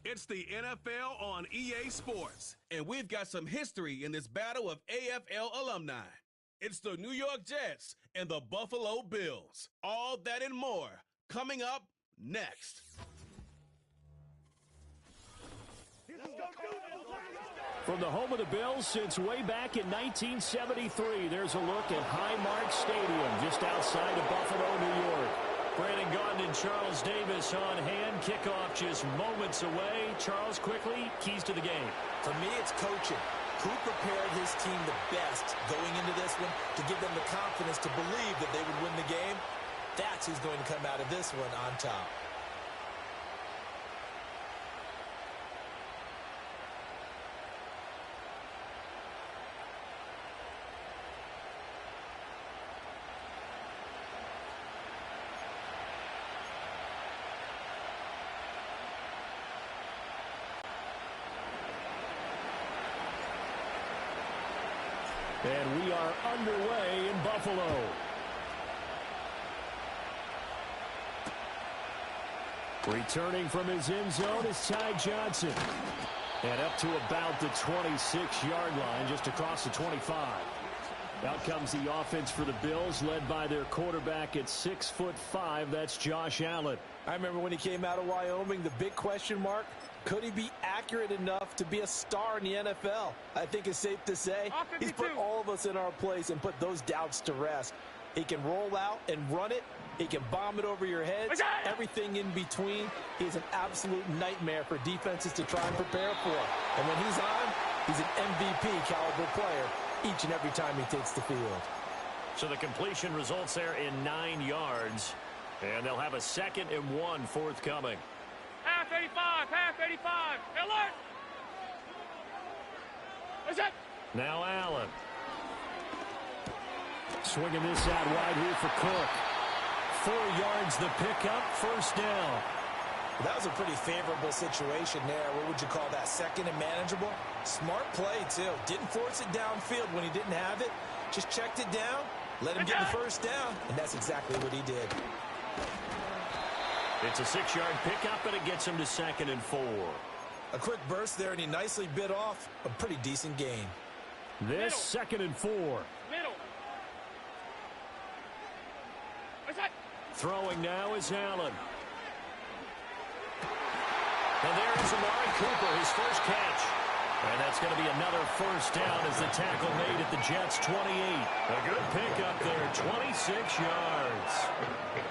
It's the NFL on EA Sports, and we've got some history in this battle of AFL alumni. It's the New York Jets and the Buffalo Bills. All that and more coming up next. From the home of the Bills since way back in 1973, there's a look at Highmark Stadium just outside of Buffalo, New York. Brandon Gaudin and Charles Davis on hand. Kickoff just moments away. Charles, quickly, keys to the game. For me, it's coaching. Who prepared his team the best going into this one to give them the confidence to believe that they would win the game? That's who's going to come out of this one on top. And we are underway in Buffalo. Returning from his end zone is Ty Johnson. And up to about the 26-yard line, just across the 25. Out comes the offense for the Bills, led by their quarterback at 6'5". That's Josh Allen. I remember when he came out of Wyoming, the big question mark, could he be accurate enough to be a star in the NFL? I think it's safe to say he's put all of us in our place and put those doubts to rest. He can roll out and run it. He can bomb it over your heads. Everything in between. He's an absolute nightmare for defenses to try and prepare for. And when he's on, he's an MVP caliber player each and every time he takes the field. So the completion results there in 9 yards. And they'll have a 2nd and 1 forthcoming. Half 85, half 85. Alert! Is it? Now Allen. Swinging this out wide here for Cook. 4 yards the pickup, first down. That was a pretty favorable situation there. What would you call that? 2nd and manageable? Smart play, too. Didn't force it downfield when he didn't have it. Just checked it down, let him get the first down, and that's exactly what he did. It's a 6-yard pickup, and it gets him to 2nd and 4. A quick burst there, and he nicely bit off a pretty decent gain. This 2nd and 4. Middle. Throwing now is Allen. And there's Amari Cooper, his first catch. And that's going to be another first down as the tackle made at the Jets' 28. A good pickup there, 26 yards.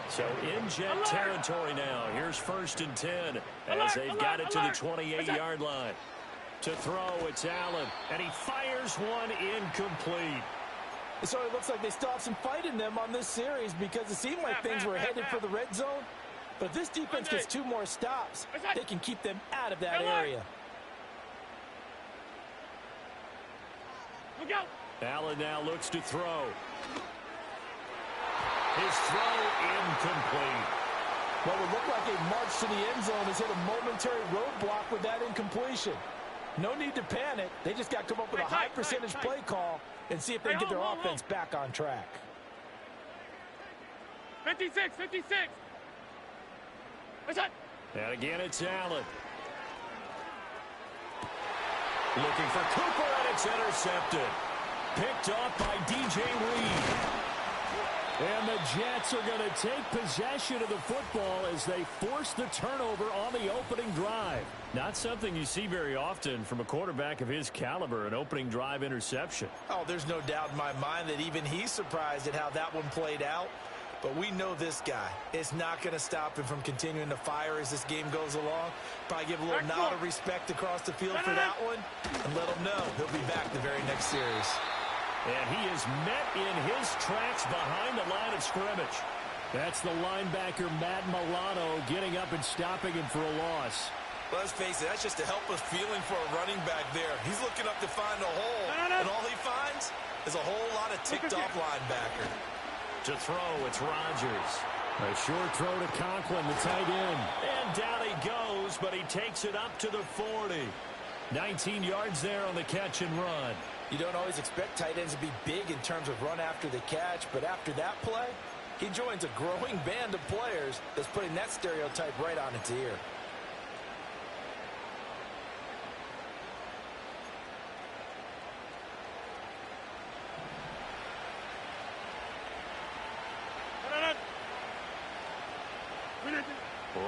So in Jet territory now. Here's 1st and 10 as they've got it to the 28-yard line. To throw, it's Allen. And he fires one incomplete. So it looks like they still have some fight in them on this series because it seemed like things were headed for the red zone. But if this defense gets 2 more stops, they can keep them out of that area. Allen now looks to throw. His throw incomplete. What would look like a march to the end zone has hit a momentary roadblock with that incompletion. No need to panic. They just got to come up with a high percentage play call and see if they can get their offense back on track. 56, 56. And again, it's Allen. Looking for Cooper, and it's intercepted. Picked off by DJ Reed. And the Jets are going to take possession of the football as they force the turnover on the opening drive. Not something you see very often from a quarterback of his caliber, an opening drive interception. Oh, there's no doubt in my mind that even he's surprised at how that one played out. But we know this guy. It's not going to stop him from continuing to fire as this game goes along. Probably give a little nod of respect across the field for that one. And let him know he'll be back the very next series. And he is met in his tracks behind the line of scrimmage. That's the linebacker, Matt Milano, getting up and stopping him for a loss. Let's face it, that's just a helpless feeling for a running back there. He's looking up to find a hole, and all he finds is a whole lot of ticked-off linebacker. To throw, it's Rodgers. A short throw to Conklin, the tight end. And down he goes, but he takes it up to the 40. 19 yards there on the catch and run. You don't always expect tight ends to be big in terms of run after the catch, but after that play, he joins a growing band of players that's putting that stereotype right on its ear.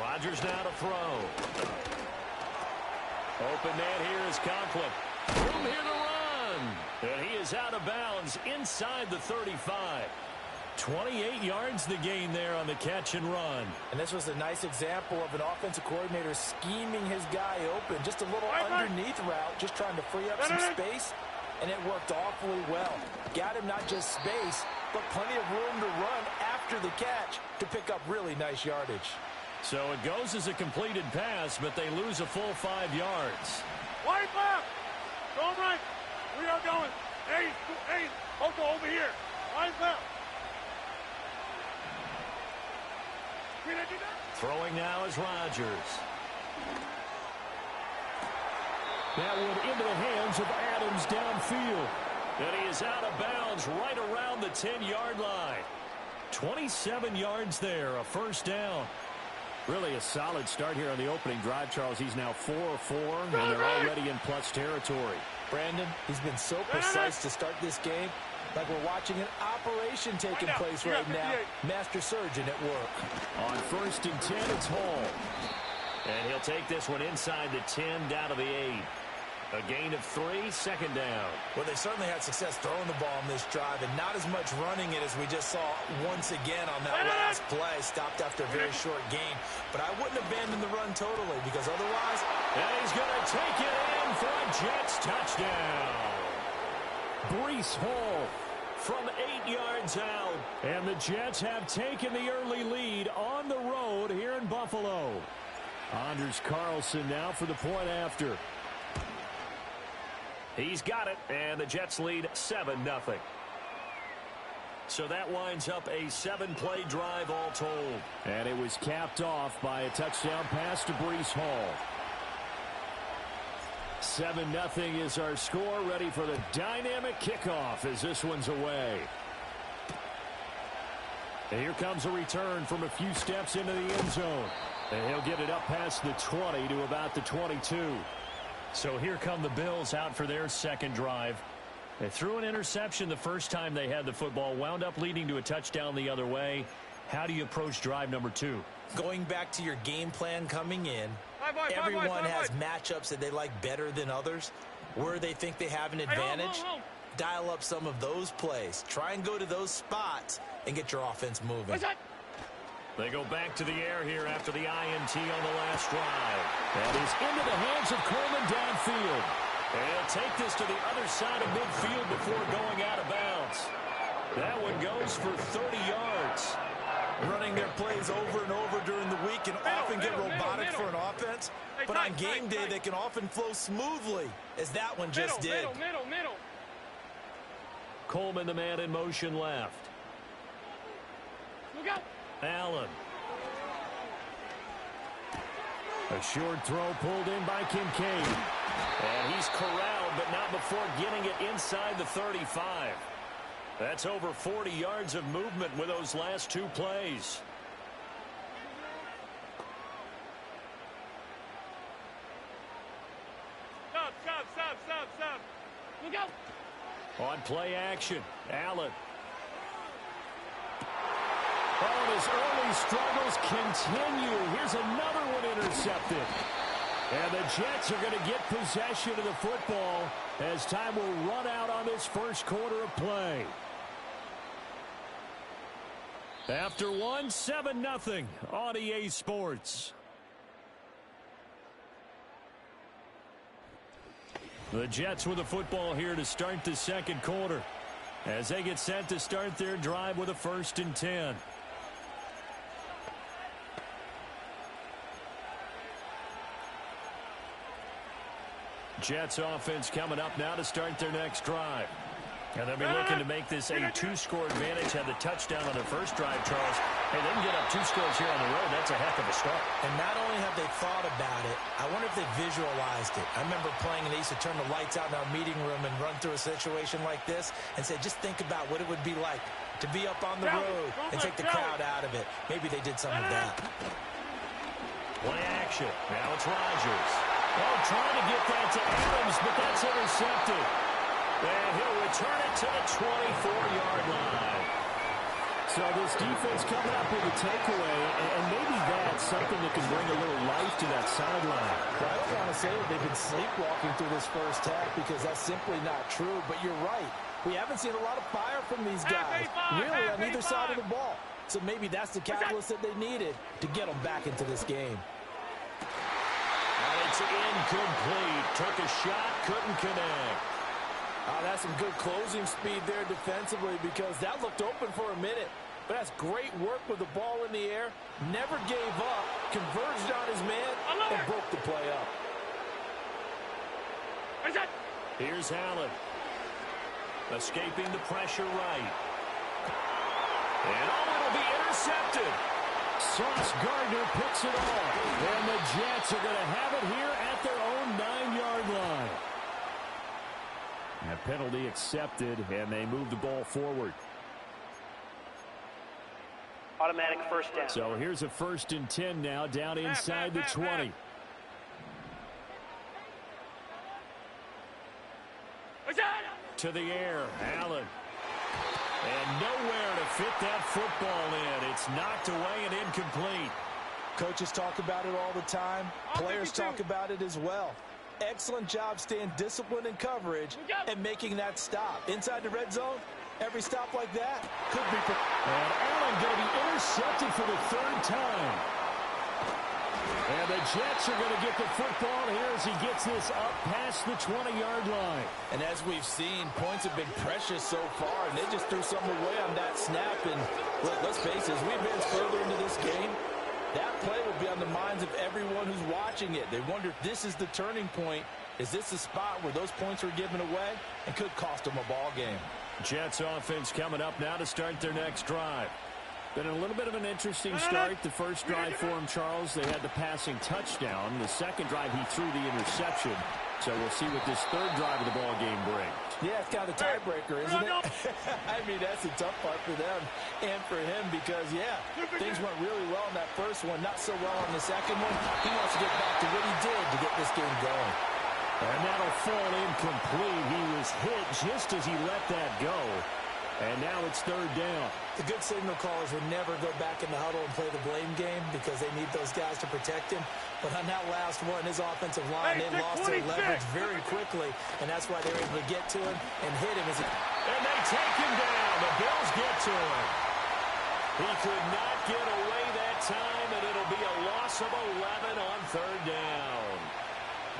Rodgers now to throw. Open man here is Conklin. Room here to run. And he is out of bounds inside the 35. 28 yards the gain there on the catch and run. And this was a nice example of an offensive coordinator scheming his guy open. Just a little underneath route, just trying to free up some space, and it worked awfully well. Got him not just space, but plenty of room to run after the catch to pick up really nice yardage. So it goes as a completed pass, but they lose a full 5 yards. Wide left. Go right. We are going. Hey, Oko over here. Wide left. Throwing now is Rodgers. That one into the hands of Adams downfield. And he is out of bounds right around the 10-yard line. 27 yards there, a first down. Really a solid start here on the opening drive, Charles. He's now 4 of 4, and they're already in plus territory. Brandon, he's been so precise to start this game, like we're watching an operation taking place right now. Master surgeon at work. On 1st and 10, it's Hall. And he'll take this one inside the 10, down to the 8. A gain of 3, second down. Well, they certainly had success throwing the ball on this drive, and not as much running it as we just saw once again on that last play. Stopped after a very short gain. But I wouldn't abandon the run totally, because otherwise... And he's going to take it in for a Jets touchdown. Breece Hall from 8 yards out. And the Jets have taken the early lead on the road here in Buffalo. Anders Carlson now for the point after. He's got it, and the Jets lead 7-0. So that winds up a 7-play drive all told. And it was capped off by a touchdown pass to Breece Hall. 7-0 is our score, ready for the dynamic kickoff as this one's away. And here comes a return from a few steps into the end zone. And he'll get it up past the 20 to about the 22. So here come the Bills out for their second drive. They threw an interception the first time they had the football, wound up leading to a touchdown the other way. How do you approach drive number 2? Going back to your game plan coming in, everyone has matchups that they like better than others, where they think they have an advantage. Dial up some of those plays. Try and go to those spots and get your offense moving. They go back to the air here after the INT on the last drive. That is into the hands of Coleman downfield. And he'll take this to the other side of midfield before going out of bounds. That one goes for 30 yards. Running their plays over and over during the week can often get robotic for an offense. But on game day, they can often flow smoothly, as that one just did. Middle. Coleman, the man in motion left. Look out. Allen. A short throw pulled in by Kincaid. And he's corralled, but not before getting it inside the 35. That's over 40 yards of movement with those last 2 plays. Stop. Look out. On play action, Allen. Oh, and his early struggles continue. Here's another one intercepted. And the Jets are going to get possession of the football as time will run out on this first quarter of play. After 7-0 on EA Sports. The Jets with the football here to start the second quarter as they get set to start their drive with a 1st and 10. Jets offense coming up now to start their next drive. And they'll be looking to make this a 2-score advantage. Had the touchdown on their first drive, Charles. Hey, they can get up 2 scores here on the road. That's a heck of a start. And not only have they thought about it, I wonder if they visualized it. I remember playing, and they used to turn the lights out in our meeting room and run through a situation like this and say, just think about what it would be like to be up on the road and take the crowd out of it. Maybe they did some of that. Play action. Now it's Rodgers. Oh, trying to get that to Adams, but that's intercepted. And he'll return it to the 24-yard line. So this defense coming up with a takeaway, and maybe that's something that can bring a little life to that sideline. Well, I don't want to say that they've been sleepwalking through this first half because that's simply not true, but you're right. We haven't seen a lot of fire from these guys, really, on either side of the ball. So maybe that's the catalyst that they needed to get them back into this game. And it's incomplete. Took a shot, couldn't connect. Oh, that's some good closing speed there defensively because that looked open for a minute. But that's great work with the ball in the air. Never gave up, converged on his man, and broke the play up. Here's Allen. Escaping the pressure right. And it'll be intercepted. Sauce Gardner picks it off. And the Jets are going to have it here at their own 9-yard line. A penalty accepted, and they move the ball forward. Automatic first down. So here's a 1st and 10 now, down inside the 20. To the air, Allen. And nowhere to fit that football in. It's knocked away and incomplete. Coaches talk about it all the time. Players talk about it as well. Excellent job staying disciplined in coverage and making that stop. Inside the red zone, every stop like that could be... And Allen going to be intercepted for the 3rd time. And the Jets are going to get the football here as he gets this up past the 20-yard line. And as we've seen, points have been precious so far, and they just threw something away on that snap. And let's face it, as we advance further into this game, that play will be on the minds of everyone who's watching it. They wonder if this is the turning point. Is this the spot where those points were given away and could cost them a ball game? Jets offense coming up now to start their next drive. Been a little bit of an interesting start. The first drive for him, Charles, they had the passing touchdown. The second drive, he threw the interception. So we'll see what this 3rd drive of the ball game brings. Yeah, it's kind of a tiebreaker, isn't it? I mean, that's a tough part for them and for him because, yeah, things went really well in that first one, not so well on the second one. He wants to get back to what he did to get this game going. And that'll fall incomplete. He was hit just as he let that go. And now it's 3rd down. The good signal callers would never go back in the huddle and play the blame game because they need those guys to protect him. But on that last one, his offensive line, they lost their leverage very quickly, and that's why they were able to get to him and hit him. And they take him down. The Bills get to him. He could not get away that time, and it'll be a loss of 11 on 3rd down.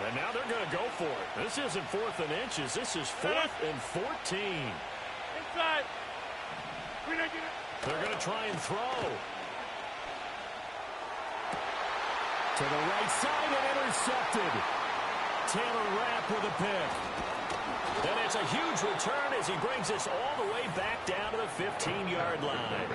And now they're going to go for it. This isn't 4th and inches. This is 4th and 14. Inside. They're going to try and throw. To the right side and intercepted. Taylor Rapp with a pick. And it's a huge return as he brings us all the way back down to the 15-yard line.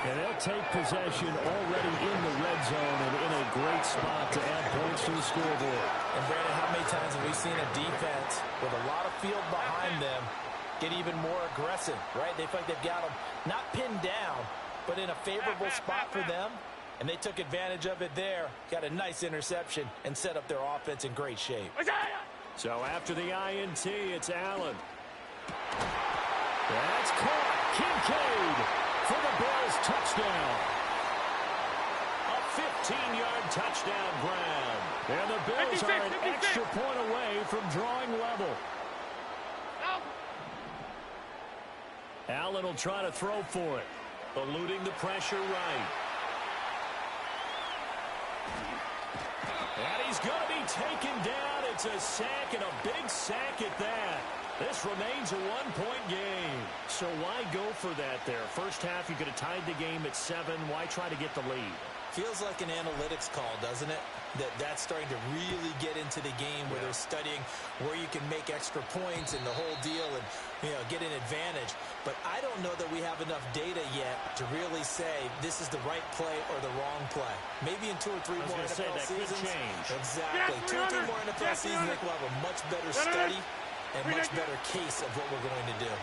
And they'll take possession already in the red zone and in a great spot to add points to the scoreboard. And, Brandon, how many times have we seen a defense with a lot of field behind them get even more aggressive, right? They feel like they've got them not pinned down, but in a favorable spot for them. And they took advantage of it there. Got a nice interception and set up their offense in great shape. So after the INT, it's Allen. That's caught. Kincaid for the Bills touchdown. A 15-yard touchdown grab. And the Bills are an extra point away from drawing level. Allen will try to throw for it. Eluding the pressure right. And he's going to be taken down. It's a sack, and a big sack at that. This remains a one-point game. So why go for that there? First half, you could have tied the game at 7. Why try to get the lead? Feels like an analytics call, doesn't it? That's starting to really get into the game where they're studying where you can make extra points and the whole deal and, get an advantage. But I don't know that we have enough data yet to really say this is the right play or the wrong play. Maybe in 2 or 3 more NFL seasons. Could change. Exactly. 2 or 3 more NFL seasons, I think we'll have a much better study and much better case of what we're going to do.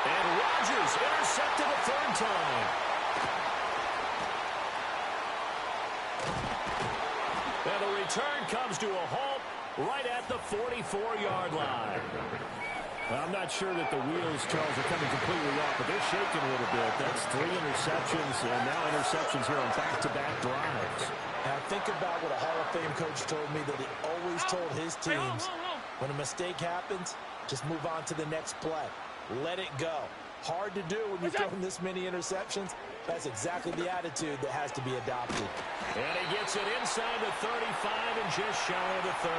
And Rodgers intercepted a 3rd time. And the return comes to a halt right at the 44-yard line. I'm not sure that the wheels, Charles, are coming completely off, but they're shaking a little bit. That's 3 interceptions, and now interceptions here on back-to-back drives. Now think about what a Hall of Fame coach told me, that he always told his teams, when a mistake happens, just move on to the next play. Let it go. Hard to do when you're throwing this many interceptions. That's exactly the attitude that has to be adopted. And he gets it inside the 35 and just shy of the 30.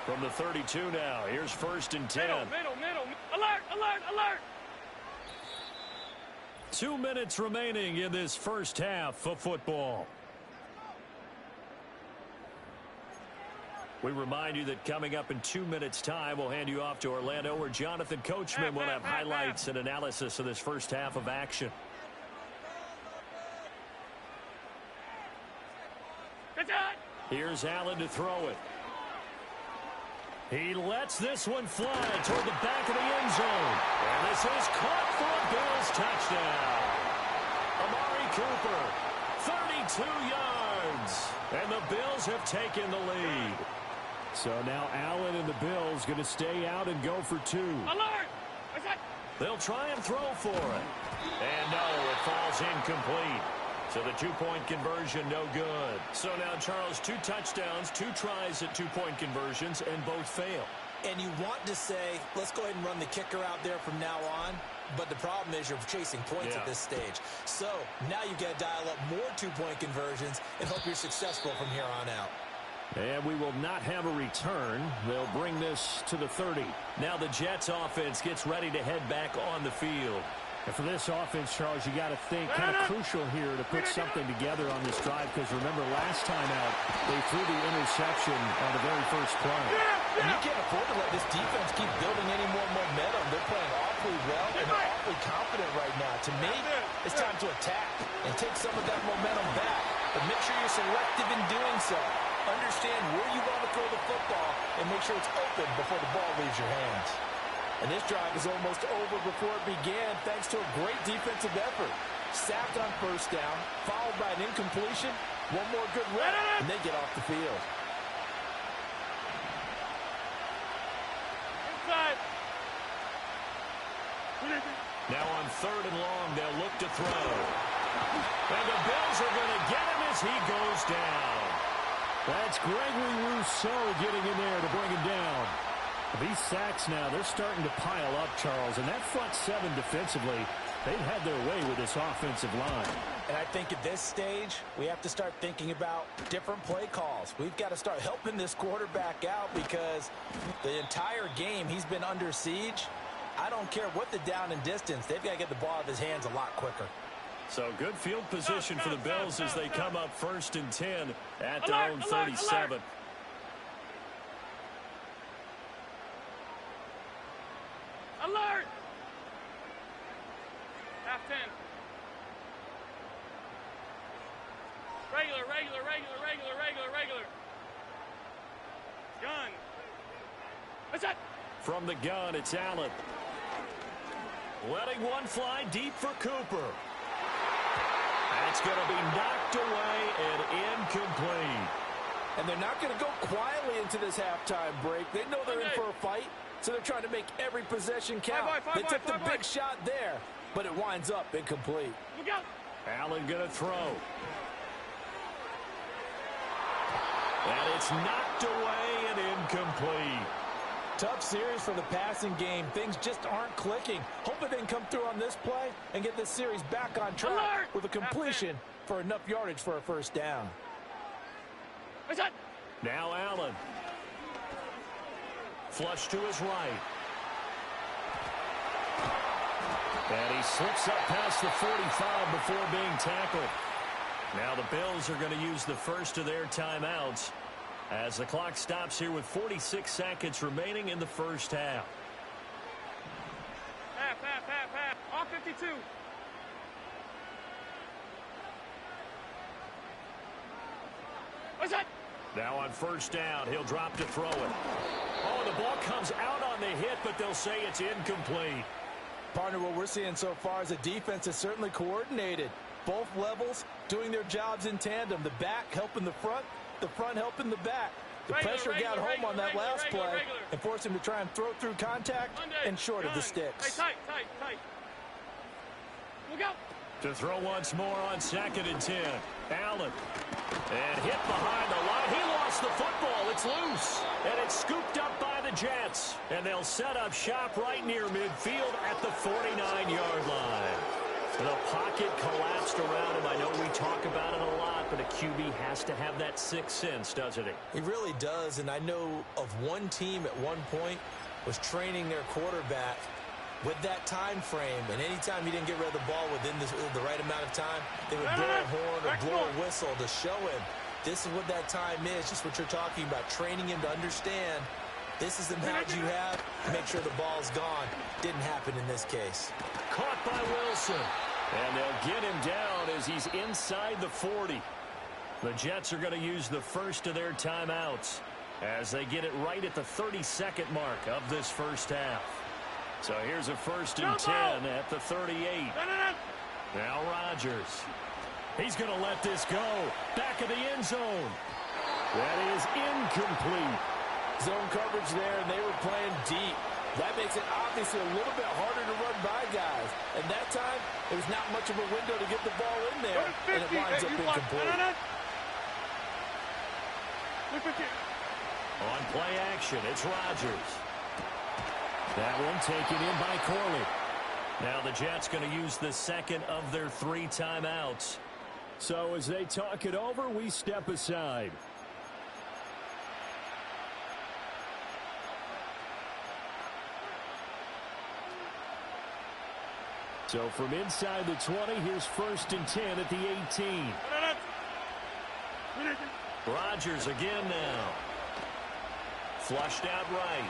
From the 32 now, here's 1st and 10. Middle. Alert. 2 minutes remaining in this first half of football. We remind you that coming up in 2 minutes' time, we'll hand you off to Orlando, where Jonathan Coachman will have highlights and analysis of this first half of action. Here's Allen to throw it. He lets this one fly toward the back of the end zone. And this is caught for a Bills touchdown. Amari Cooper, 32 yards. And the Bills have taken the lead. So now Allen and the Bills going to stay out and go for 2. Alert! They'll try and throw for it. And no, it falls incomplete. So the 2-point conversion, no good. So now, Charles, 2 touchdowns, 2 tries at 2-point conversions, and both fail. And you want to say, let's go ahead and run the kicker out there from now on. But the problem is you're chasing points at this stage. So now you've got to dial up more 2-point conversions and hope you're successful from here on out. And we will not have a return. They'll bring this to the 30. Now the Jets offense gets ready to head back on the field. And for this offense, Charles, you got to think kind of crucial here to put something together on this drive, because remember last time out, they threw the interception on the very first play. And you can't afford to let this defense keep building any more momentum. They're playing awfully well and they're awfully confident right now. To me, it's time to attack and take some of that momentum back. But make sure you're selective in doing so. Understand where you want to throw the football and make sure it's open before the ball leaves your hands. And this drive is almost over before it began, thanks to a great defensive effort. Sacked on 1st down, followed by an incompletion, one more good rep, and they get off the field. Inside. Now on 3rd and long, they'll look to throw. And the Bills are going to get him as he goes down. That's Gregory Rousseau getting in there to bring him down. These sacks now, they're starting to pile up, Charles. And that front 7 defensively, they've had their way with this offensive line. And I think at this stage, we have to start thinking about different play calls. We've got to start helping this quarterback out, because the entire game he's been under siege. I don't care what the down and distance. They've got to get the ball out of his hands a lot quicker. So good field position for the Bills as they come up 1st and 10 at their own 37. Alert! Half 10. Regular. Gun. What's that? From the gun, it's Allen. Letting one fly deep for Cooper. That's going to be knocked away and incomplete. And they're not going to go quietly into this halftime break. They know they're in for a fight, so they're trying to make every possession count. They took the big shot there, but it winds up incomplete. Look out. Allen going to throw. And it's knocked away and incomplete. Tough series for the passing game. Things just aren't clicking. Hoping they can come through on this play and get this series back on track with a completion for enough yardage for a 1st down. What's that? Now Allen. Flush to his right. And he slips up past the 45 before being tackled. Now the Bills are going to use the first of their timeouts as the clock stops here with 46 seconds remaining in the first half. Half. All 52. What's that? Now on 1st down, he'll drop to throw it. Oh, the ball comes out on the hit, but they'll say it's incomplete. Partner, what we're seeing so far is a defense is certainly coordinated. Both levels doing their jobs in tandem. The back helping the front helping the back. The pressure got home on that last play and forced him to try and throw through contact and short of the sticks. Hey, tight. Look out. To throw once more on 2nd and 10. Allen. And hit behind the line. He lost the football. It's loose. And it's scooped up by the Jets. And they'll set up shop right near midfield at the 49-yard line. The pocket collapsed around him. I know we talk about it a lot, but a QB has to have that sixth sense, doesn't he? He really does, and I know of one team at one point was training their quarterback with that time frame, and anytime he didn't get rid of the ball within the right amount of time, they would blow a horn or blow a whistle to show him this is what that time is, just what you're talking about, training him to understand this is the amount you have, make sure the ball's gone. Didn't happen in this case. Caught by Wilson. And they'll get him down as he's inside the 40. The Jets are going to use the first of their timeouts as they get it right at the 32nd mark of this first half. So here's a 1st and 10 at the 38. Now Rodgers. He's going to let this go. Back of the end zone. That is incomplete. Zone coverage there, and they were playing deep. That makes it obviously a little bit harder to run by guys. And that time, there was not much of a window to get the ball in there, and it winds up incomplete. On play action, it's Rodgers. That one taken in by Corley. Now the Jets going to use the second of their 3 timeouts. So as they talk it over, we step aside. So from inside the 20, here's 1st and 10 at the 18. Rodgers again now. Flushed out right.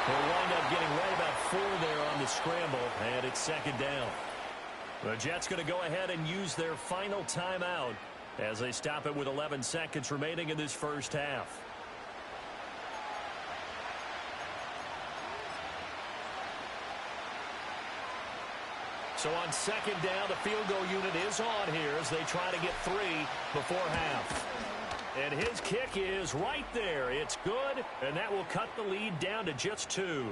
They'll wind up getting right about 4 there on the scramble, and it's 2nd down. The Jets going to go ahead and use their final timeout as they stop it with 11 seconds remaining in this first half. So on 2nd down, the field goal unit is on here as they try to get 3 before half. And his kick is right there. It's good, and that will cut the lead down to just 2.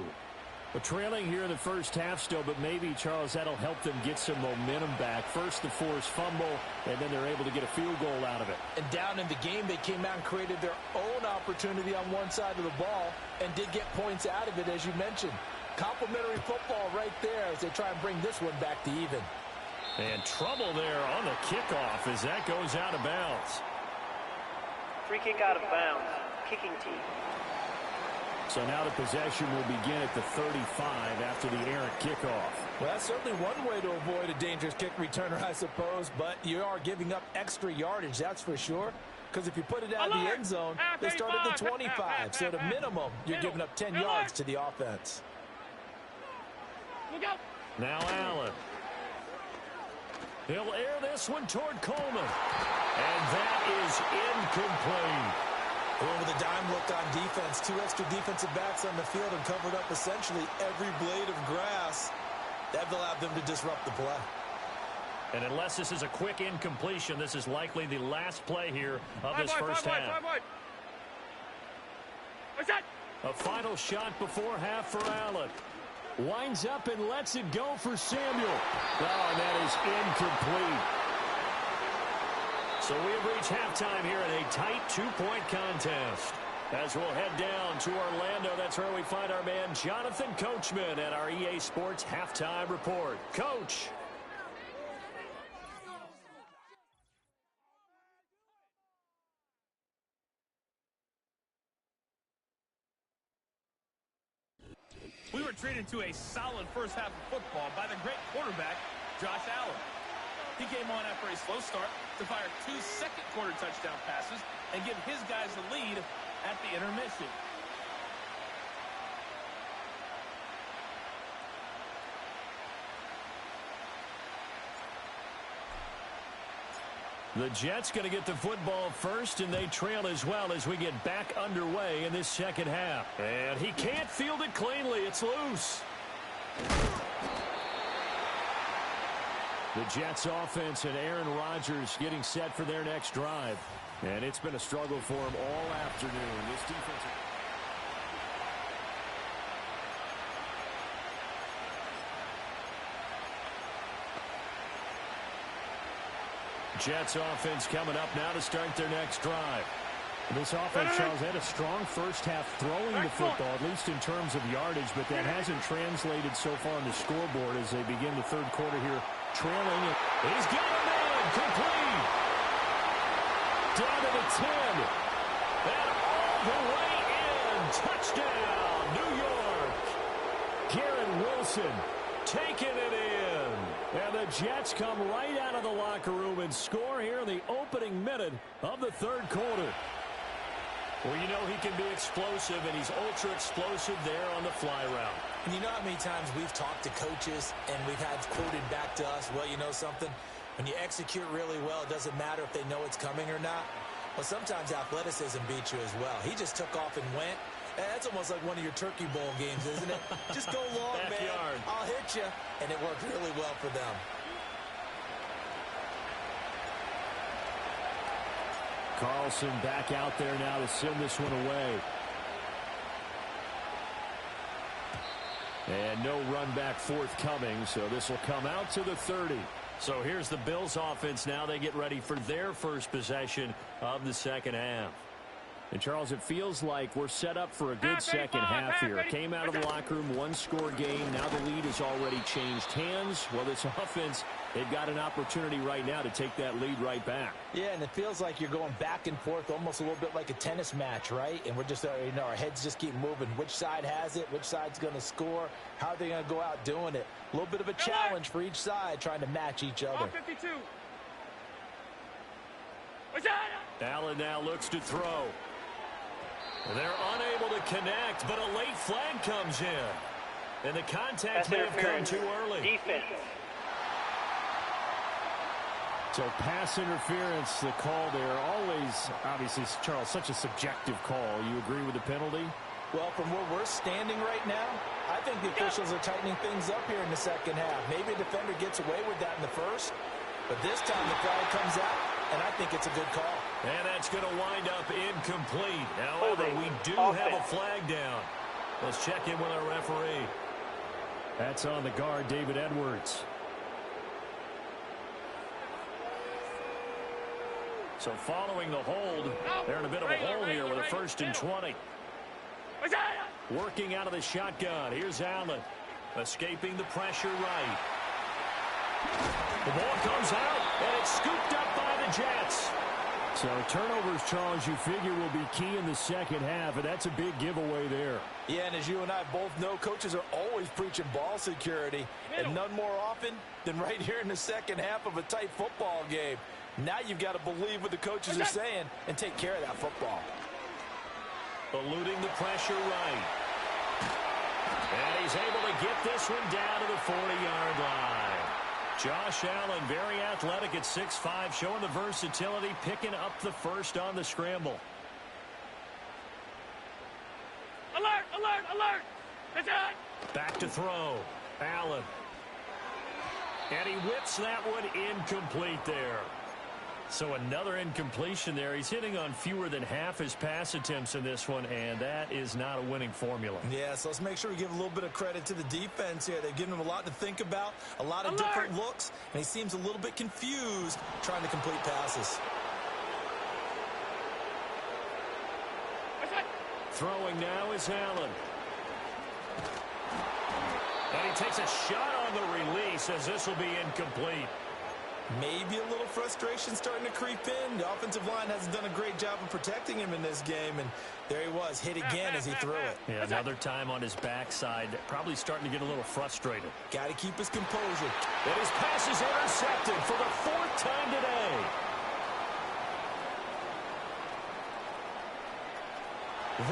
We're trailing here in the first half still, but maybe, Charles, that'll help them get some momentum back. First, the forced fumble, and then they're able to get a field goal out of it. And down in the game, they came out and created their own opportunity on one side of the ball and did get points out of it, as you mentioned. Complimentary football right there as they try and bring this one back to even. And trouble there on the kickoff as that goes out of bounds. Free kick out of bounds. Kicking team. So now the possession will begin at the 35 after the errant kickoff. Well, that's certainly one way to avoid a dangerous kick returner, I suppose, but you are giving up extra yardage, that's for sure. Because if you put it out in the end zone, they start at the 25. So at a minimum, you're giving up 10 yards to the offense. Look out. Now Allen. He'll air this one toward Coleman. And that is incomplete. Well, with a dime look on defense, 2 extra defensive backs on the field and covered up essentially every blade of grass. That allowed them to disrupt the play. And unless this is a quick incompletion, this is likely the last play here of this first half. A final shot before half for Allen. Winds up and lets it go for Samuel. Oh, and that is incomplete. So we have reached halftime here in a tight 2-point contest. As we'll head down to Orlando, that's where we find our man Jonathan Coachman at our EA Sports Halftime Report. Coach. We were treated to a solid first half of football by the great quarterback, Josh Allen. He came on after a slow start to fire 2 second-quarter touchdown passes and give his guys the lead at the intermission. The Jets going to get the football first, and they trail as well as we get back underway in this second half. And he can't field it cleanly. It's loose. The Jets offense and Aaron Rodgers getting set for their next drive. And it's been a struggle for him all afternoon. This defense... Jets offense coming up now to start their next drive. This offense, Charles, had a strong first half throwing the football, at least in terms of yardage, but that hasn't translated so far on the scoreboard as they begin the third quarter here, trailing. He's got a man, complete. Down to the 10. And all the way in. Touchdown, New York. Garrett Wilson taking it in. And the Jets come right out of the locker room and score here in the opening minute of the third quarter. Well, you know he can be explosive, and he's ultra-explosive there on the fly route. And you know how many times we've talked to coaches and we've had quoted back to us, well, you know something? When you execute really well, it doesn't matter if they know it's coming or not. Well, sometimes athleticism beats you as well. He just took off and went. That's almost like one of your Turkey Bowl games, isn't it? Just go long, man. I'll hit you. And it worked really well for them. Carlson back out there now to send this one away. And no run back forthcoming, so this will come out to the 30. So here's the Bills offense now. They get ready for their first possession of the second half. And, Charles, it feels like we're set up for a good second half here. Came out of the locker room, one-score game. Now the lead has already changed hands. Well, this offense, they've got an opportunity right now to take that lead right back. Yeah, and it feels like you're going back and forth, almost a little bit like a tennis match, right? And we're just, you know, our heads just keep moving. Which side has it? Which side's going to score? How are they going to go out doing it? A little bit of a challenge for each side, trying to match each other. 52. Allen now looks to throw. They're unable to connect, but a late flag comes in. And the contact may have come too early. Defense. So pass interference, the call there. Always, obviously, Charles, such a subjective call. You agree with the penalty? Well, from where we're standing right now, I think the officials are tightening things up here in the second half. Maybe a defender gets away with that in the first, but this time the flag comes out, and I think it's a good call. And that's going to wind up incomplete. However, we do have a flag down. Let's check in with our referee. That's on the guard, David Edwards. So following the hold, they're in a bit of a hole here with a 1st and 20. Working out of the shotgun. Here's Allen. Escaping the pressure right. The ball comes out, and it's scooped up by the Jets. So turnovers, Charles, you figure will be key in the second half, and that's a big giveaway there. Yeah, and as you and I both know, coaches are always preaching ball security, and none more often than right here in the second half of a tight football game. Now you've got to believe what the coaches are saying and take care of that football. Eluding the pressure right. And he's able to get this one down to the 40-yard line. Josh Allen, very athletic at 6'5", showing the versatility, picking up the first on the scramble. Alert, alert, alert! Back to throw. Allen. And he whips that one incomplete there. So another incompletion there. He's hitting on fewer than half his pass attempts in this one, and that is not a winning formula. Yeah, so let's make sure we give a little bit of credit to the defense here. They've given him a lot to think about, a lot of different looks, and he seems a little bit confused trying to complete passes. Throwing now is Allen. And he takes a shot on the release as this will be incomplete. Maybe a little frustration starting to creep in. The offensive line hasn't done a great job of protecting him in this game, and there he was, hit again as he threw it. Yeah, another time on his backside, probably starting to get a little frustrated. Got to keep his composure. And his pass is intercepted for the 4th time today.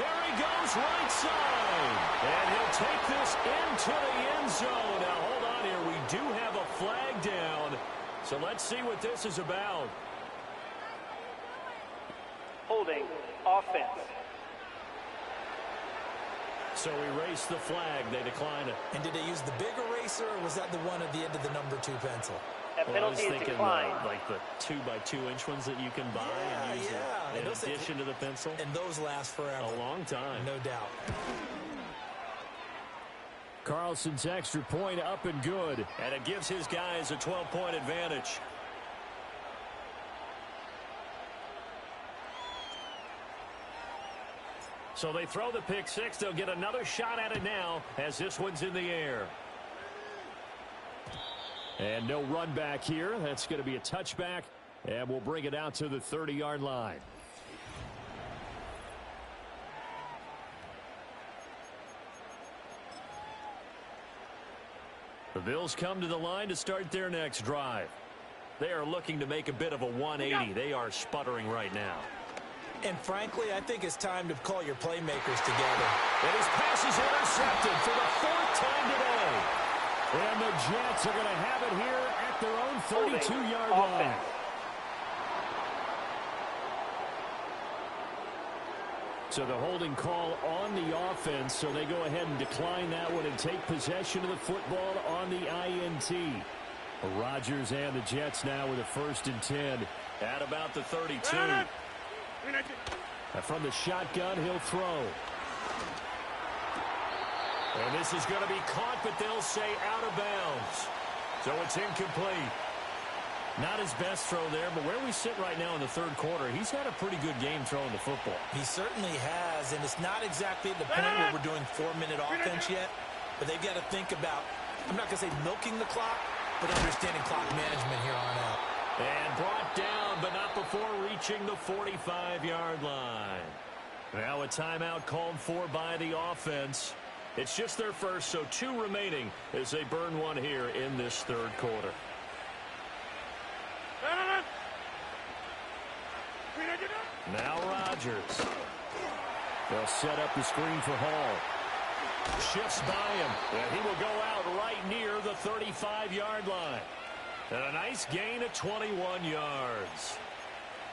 There he goes, right side. And he'll take this into the end zone. Now, hold on here. We do have a flag down. So let's see what this is about. Holding offense. So erase the flag. They decline it. And did they use the big eraser, or was that the one at the end of the number 2 pencil? That Well, I was penalty is thinking declined. like the 2x2-inch ones that you can buy and use in addition to the pencil. And those last forever. A long time. No doubt. Carlson's extra point up and good. And it gives his guys a 12-point advantage. So they throw the pick six. They'll get another shot at it now as this one's in the air. And no run back here. That's going to be a touchback. And we'll bring it out to the 30-yard line. The Bills come to the line to start their next drive. They are looking to make a bit of a 180. They are sputtering right now. And frankly, I think it's time to call your playmakers together. And his pass is intercepted for the fourth time today. And the Jets are going to have it here at their own 32-yard line. So the holding call on the offense, so they go ahead and decline that one and take possession of the football on the INT. Rodgers and the Jets now with a 1st and 10 at about the 32. And from the shotgun, he'll throw. And this is going to be caught, but they'll say out of bounds. So it's incomplete. Not his best throw there, but where we sit right now in the third quarter, he's had a pretty good game throwing the football. He certainly has, and it's not exactly at the point where we're doing 4-minute offense yet, but they've got to think about, I'm not going to say milking the clock, but understanding clock management here on out. And brought down, but not before reaching the 45-yard line. Now a timeout called for by the offense. It's just their first, so 2 remaining as they burn one here in this third quarter. Now Rodgers. They'll set up the screen for Hall. Shifts by him, and he will go out right near the 35-yard line. And a nice gain of 21 yards.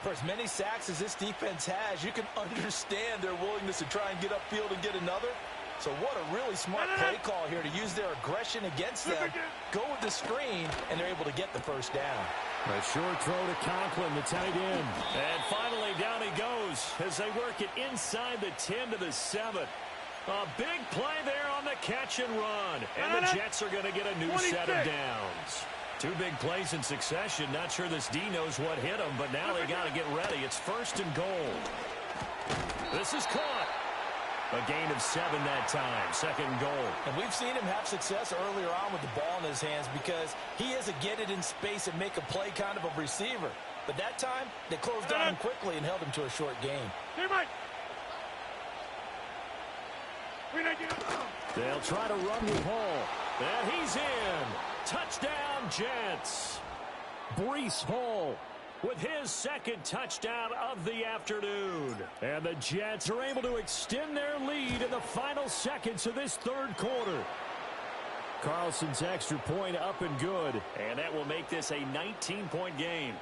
For as many sacks as this defense has, you can understand their willingness to try and get upfield and get another. So what a really smart play call here to use their aggression against them. Go with the screen, and they're able to get the first down. A short throw to Conklin, the tight end. And finally, down he goes as they work it inside the 10 to the 7. A big play there on the catch and run. And the Jets are going to get a new set of downs. 2 big plays in succession. Not sure this D knows what hit him, but now they got to get ready. It's 1st and goal. This is caught. A gain of 7 that time. 2nd and goal. And we've seen him have success earlier on with the ball in his hands because he is a get it in space and make a play kind of a receiver. But that time, they closed on him quickly and held him to a short gain. They'll try to run with Hall. And he's in. Touchdown, Jets. Breece Hall with his 2nd touchdown of the afternoon. And the Jets are able to extend their lead in the final seconds of this third quarter. Carlson's extra point up and good. And that will make this a 19-point game.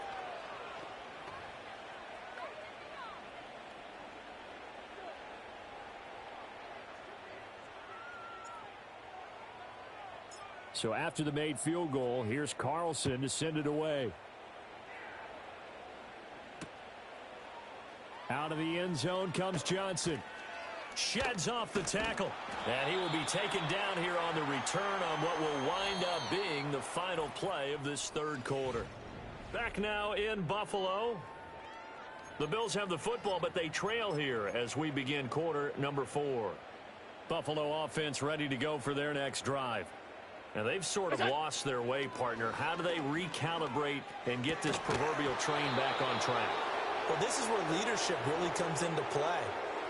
So after the made field goal, here's Carlson to send it away. Out of the end zone comes Johnson. Sheds off the tackle. And he will be taken down here on the return on what will wind up being the final play of this third quarter. Back now in Buffalo. The Bills have the football, but they trail here as we begin quarter number 4. Buffalo offense ready to go for their next drive. Now, they've sort of lost their way, partner. How do they recalibrate and get this proverbial train back on track? Well, this is where leadership really comes into play.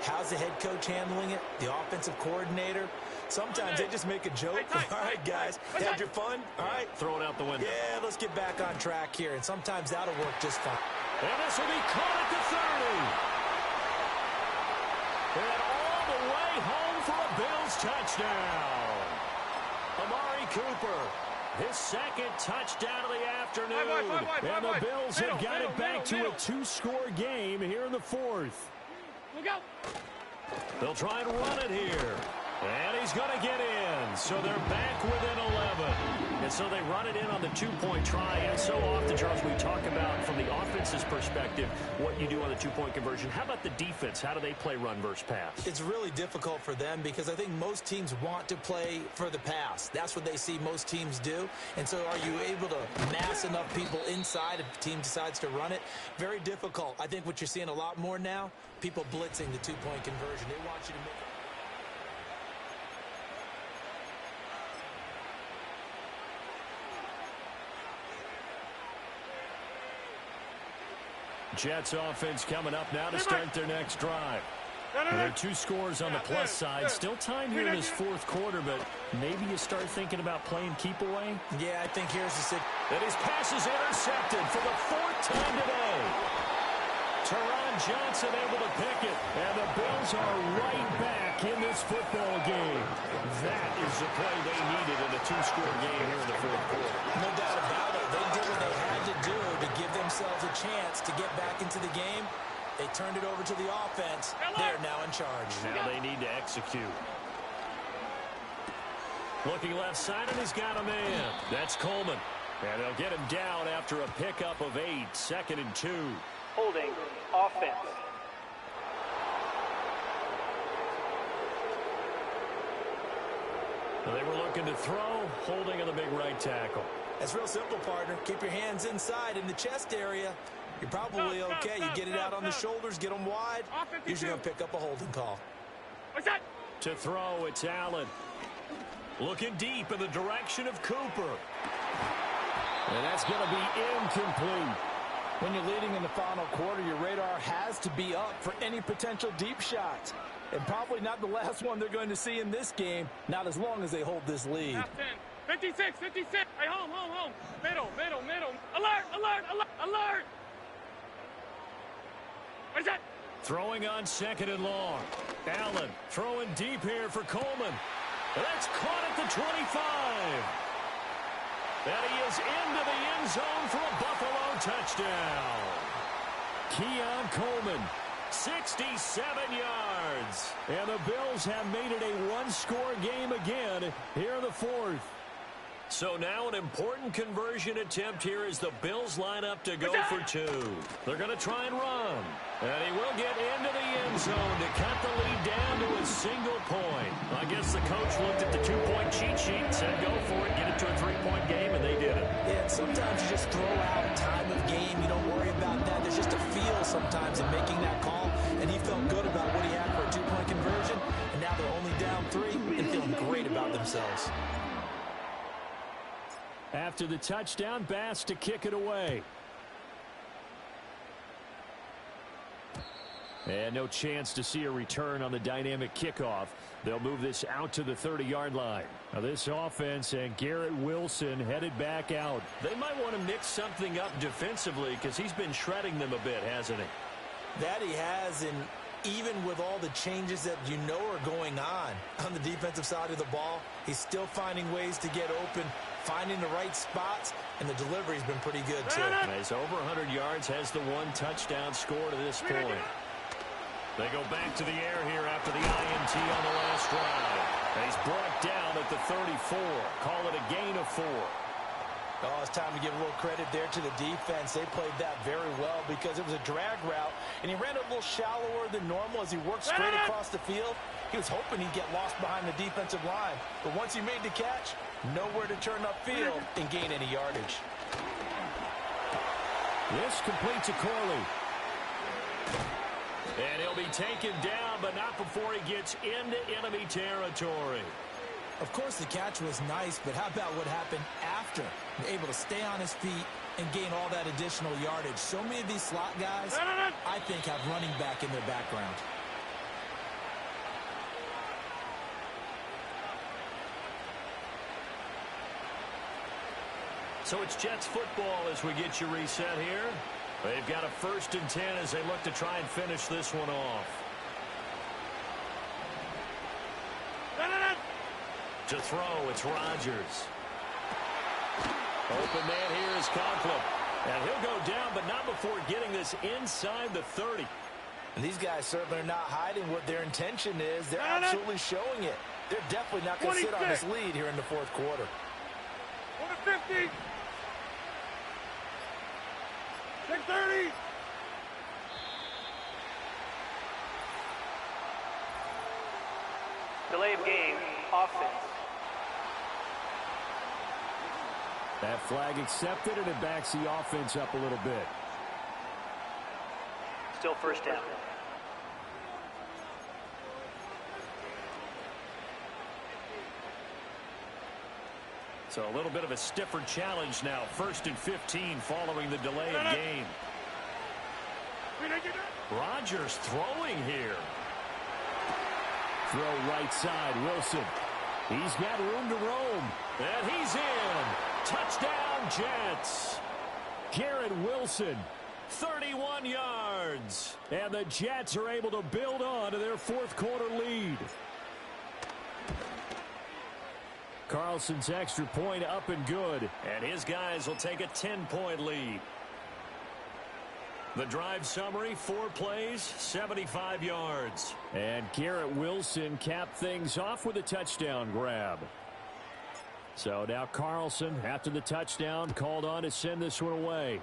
How's the head coach handling it? The offensive coordinator? Sometimes they just make a joke. All right, guys, had your fun? All right. Throw it out the window. Yeah, let's get back on track here. And sometimes that'll work just fine. And this will be caught at the 30. And all the way home for a Bills touchdown. Amari Cooper, his 2nd touchdown of the afternoon. And the Bills have got it back to a 2-score game here in the 4th. Look out. They'll try and run it here. And he's going to get in. So they're back within 11. And so they run it in on the two-point try. And so often, Charles, we talk about, from the offense's perspective, what you do on the two-point conversion. How about the defense? How do they play run versus pass? It's really difficult for them because I think most teams want to play for the pass. That's what they see most teams do. And so are you able to mass enough people inside if the team decides to run it? Very difficult. I think what you're seeing a lot more now, people blitzing the two-point conversion. They want you to make it. Jets offense coming up now to start their next drive. There are 2 scores on the plus side. Still time here in this fourth quarter, but maybe you start thinking about playing keep away. Yeah, I think here's the And his pass is intercepted for the 4th time today. Teron Johnson able to pick it, and the Bills are right back in this football game. That is the play they needed in a 2-score game here in the fourth quarter. No doubt about it. They did what they had to do to give themselves a chance to get back into the game. They turned it over to the offense. They're now in charge. Now they need to execute. Looking left side, and he's got a man. That's Coleman. And they'll get him down after a pickup of 8, 2nd and 2. Holding offense. They were looking to throw, holding on the big right tackle. That's real simple, partner. Keep your hands inside in the chest area. You're probably okay. You get it out on the shoulders, get them wide. Usually going to pick up a holding call. What's that? To throw, it's Allen. Looking deep in the direction of Cooper. And that's going to be incomplete. When you're leading in the final quarter, your radar has to be up for any potential deep shots. And probably not the last one they're going to see in this game, not as long as they hold this lead. Half 10. 56, 56. Hey, home. Middle. Alert. What is that? Throwing on 2nd and long. Allen throwing deep here for Coleman. And that's caught at the 25. And he is into the end zone for a Buffalo touchdown. Keon Coleman, 67 yards. And the Bills have made it a 1-score game again here in the fourth. So now an important conversion attempt here as the Bills line up to go for 2. They're going to try and run. And he will get into the end zone to cut the lead down to a single point. I guess the coach looked at the 2-point cheat sheet and said, go for it, get it to a 3-point game, and they did it. Yeah, sometimes you just throw out time of game. You don't worry about that. There's just a feel sometimes in making that call, and he felt good about what he had for a 2-point conversion, and now they're only down 3 and feeling great about themselves. After the touchdown, Bass to kick it away. And no chance to see a return on the dynamic kickoff. They'll move this out to the 30-yard line. Now this offense and Garrett Wilson headed back out. They might want to mix something up defensively because he's been shredding them a bit, hasn't he? That he has, and even with all the changes that you know are going on the defensive side of the ball, he's still finding ways to get open, finding the right spots, and the delivery's been pretty good, too. He's over 100 yards, has the 1 touchdown score to this point. They go back to the air here after the INT on the last drive. And he's brought down at the 34. Call it a gain of 4. Oh, it's time to give a little credit there to the defense. They played that very well because it was a drag route, and he ran a little shallower than normal as he worked straight across the field. He was hoping he'd get lost behind the defensive line. But once he made the catch, nowhere to turn upfield and gain any yardage. This completes a Corley. And he'll be taken down, but not before he gets into enemy territory. Of course, the catch was nice, but how about what happened after? Able to stay on his feet and gain all that additional yardage. So many of these slot guys, I think, have running back in their background. So it's Jets football as we get you reset here. They've got a 1st and 10 as they look to try and finish this one off. To throw, it's Rodgers. Open man here is Conklin. And he'll go down, but not before getting this inside the 30. And these guys certainly are not hiding what their intention is. They're absolutely showing it. They're definitely not going to sit on this lead here in the fourth quarter. 150. 630. Delay of game, offense. That flag accepted, and it backs the offense up a little bit. Still first down. So a little bit of a stiffer challenge now. 1st and 15 following the delay of game. Rodgers throwing here. Throw right side, Wilson. He's got room to roam. And he's in. Touchdown, Jets. Garrett Wilson, 31 yards. And the Jets are able to build on to their fourth quarter lead. Carlson's extra point up and good. And his guys will take a 10-point lead. The drive summary, 4 plays, 75 yards. And Garrett Wilson capped things off with a touchdown grab. So now Carlson, after the touchdown, called on to send this one away.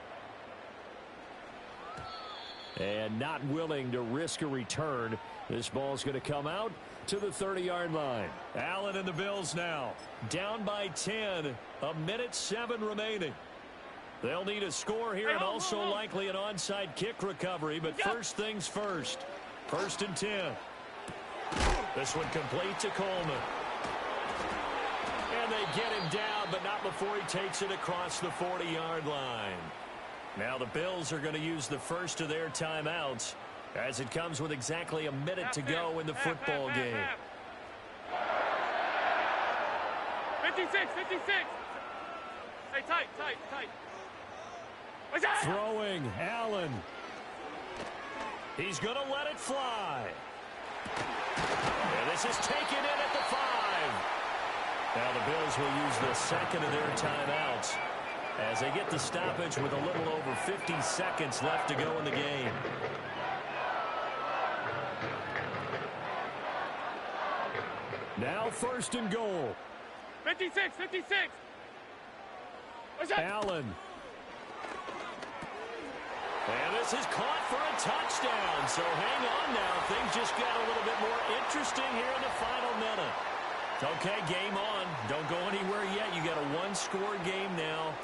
And not willing to risk a return. This ball's going to come out to the 30-yard line. Allen and the Bills now down by 10. 1:07 remaining. They'll need a score here and also likely an onside kick recovery. But first things first. 1st and 10. This one complete to Coleman. And they get him down, but not before he takes it across the 40-yard line. Now the Bills are going to use the first of their timeouts as it comes with exactly a minute to go in the football game. 56, 56. Hey, tight. Throwing, Allen. He's going to let it fly. And this is taken in at the 5. Now the Bills will use the second of their timeouts as they get the stoppage with a little over 50 seconds left to go in the game. Now 1st and goal. 56. Allen. And this is caught for a touchdown. So hang on now. Things just got a little bit more interesting here in the final minute. Okay, game on. Don't go anywhere yet. You got a one-score game now.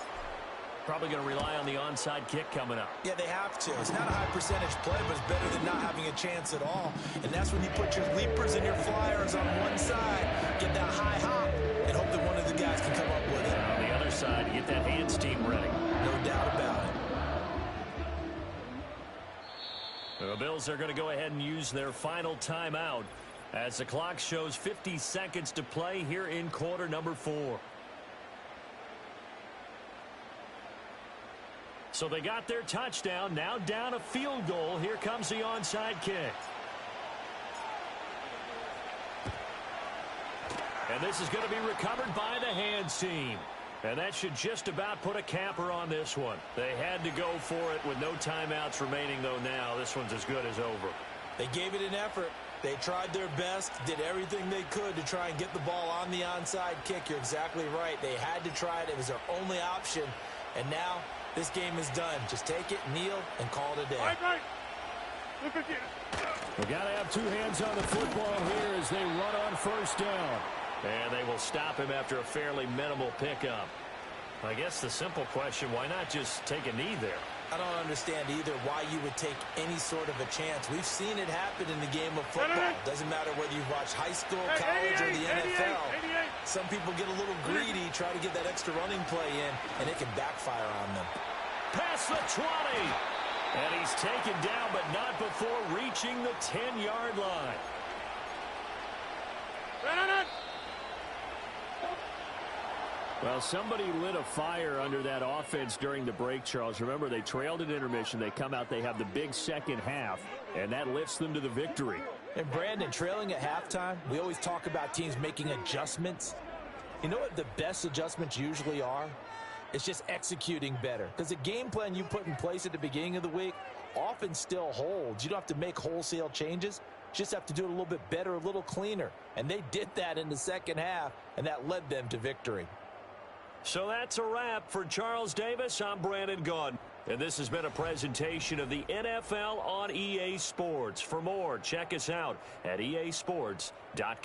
Probably going to rely on the onside kick coming up. Yeah, they have to. It's not a high percentage play, but it's better than not having a chance at all. And that's when you put your leapers and your flyers on one side, get that high hop, and hope that one of the guys can come up with it. On the other side, get that hands team ready. No doubt about it. The Bills are going to go ahead and use their final timeout as the clock shows 50 seconds to play here in quarter number 4. So they got their touchdown, now down a field goal. Here comes the onside kick. And this is going to be recovered by the hands team. And that should just about put a capper on this one. They had to go for it with no timeouts remaining, though now this one's as good as over. They gave it an effort. They tried their best, did everything they could to try and get the ball on the onside kick. You're exactly right. They had to try it. It was their only option. And now this game is done. Just take it, kneel, and call it a day. Right. We got to have 2 hands on the football here as they run on 1st down. And they will stop him after a fairly minimal pickup. I guess the simple question, why not just take a knee there? I don't understand either why you would take any sort of a chance. We've seen it happen in the game of football. Doesn't matter whether you've watched high school, college, or the NFL. Some people get a little greedy, try to get that extra running play in, and it can backfire on them. Past the 20. And he's taken down, but not before reaching the 10-yard line. Well, somebody lit a fire under that offense during the break, Charles. Remember, they trailed at intermission. They come out, they have the big second half, and that lifts them to the victory. And, Brandon, trailing at halftime, we always talk about teams making adjustments. You know what the best adjustments usually are? It's just executing better. Because the game plan you put in place at the beginning of the week often still holds. You don't have to make wholesale changes. just have to do it a little bit better, a little cleaner. And they did that in the second half, and that led them to victory. So that's a wrap for Charles Davis. I'm Brandon Gaudin. And this has been a presentation of the NFL on EA Sports. For more, check us out at easports.com.